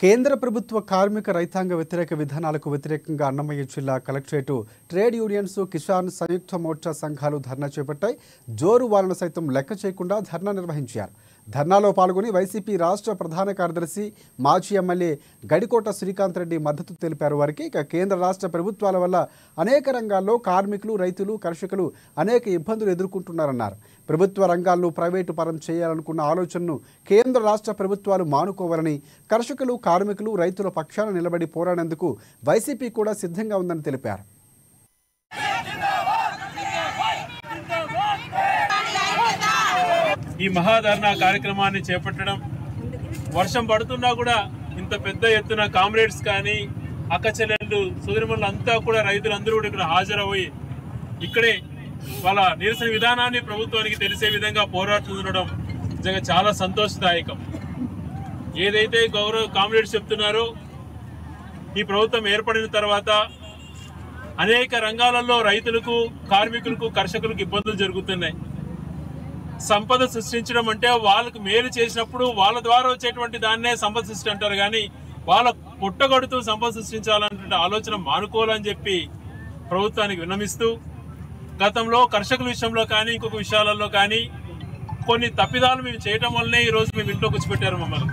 కేంద్ర ప్రభుత్వ కార్మిక రైతాంగ వ్యతిరేక విధానాలకు వ్యతిరేకంగా అన్నమయ్య జిల్లా కలెక్టరేటు ట్రేడ్ యూనియన్స్ కిసాన్ సంయుక్త మోర్చా సంఘాలు ధర్నా చేపట్టాయి. జోరు వాలను సైతం లెక్క చేయకుండా ధర్నా నిర్వహించారు. ధర్నాలో పాల్గొని వైసీపీ రాష్ట్ర ప్రధాన కార్యదర్శి మాజీ ఎమ్మెల్యే గడికోట శ్రీకాంత్ రెడ్డి మద్దతు తెలిపారు. వారికి కేంద్ర రాష్ట్ర ప్రభుత్వాల వల్ల అనేక రంగాల్లో కార్మికులు, రైతులు, కర్షకులు అనేక ఇబ్బందులు ఎదుర్కొంటున్నారన్నారు. ప్రభుత్వ రంగాలను ప్రైవేటు పరం చేయాలనుకున్న ఆలోచనను కేంద్ర రాష్ట్ర ప్రభుత్వాలు మానుకోవాలని, కర్షకులు, కార్మికులు, రైతుల పక్షాన నిలబడి పోరాడేందుకు వైసీపీ కూడా సిద్ధంగా ఉందని తెలిపారు. ఈ మహాధర్నా కార్యక్రమాన్ని చేపట్టడం, వర్షం పడుతున్నా కూడా ఇంత పెద్ద ఎత్తున కామ్రేడ్స్ కానీ, అక్క చెల్లెళ్ళు, సోదరిమణులు అంతా కూడా, రైతులందరూ కూడా ఇక్కడ హాజరయ్యి ఇక్కడే వాళ్ళ నిరసన విధానాన్ని ప్రభుత్వానికి తెలిసే విధంగా పోరాడుతుండడం నిజంగా చాలా సంతోషదాయకం. ఏదైతే గౌరవ కామ్రేడ్స్ చెప్తున్నారో, ఈ ప్రభుత్వం ఏర్పడిన తర్వాత అనేక రంగాలలో రైతులకు, కార్మికులకు, కర్షకులకు ఇబ్బందులు జరుగుతున్నాయి. సంపద సృష్టించడం అంటే వాళ్ళకు మేలు చేసినప్పుడు వాళ్ళ ద్వారా వచ్చేటువంటి దాన్నే సంపద సృష్టి అంటారు. కానీ వాళ్ళ పుట్టగొడుతూ సంపద సృష్టించాలనే ఆలోచన మానుకోవాలని చెప్పి ప్రభుత్వానికి విన్నమిస్తూ, గతంలో కర్షకుల విషయంలో కానీ, ఇంకొక విషయాలలో కానీ కొన్ని తప్పిదాలు మేము చేయటం వల్లనే ఈరోజు మేము ఇంట్లో కూర్చోబెట్టారు మమ్మల్ని.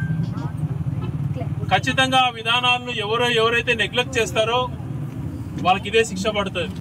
ఖచ్చితంగా ఆ విధానాలను ఎవరైతే నెగ్లెక్ట్ చేస్తారో వాళ్ళకి ఇదే శిక్ష పడుతుంది.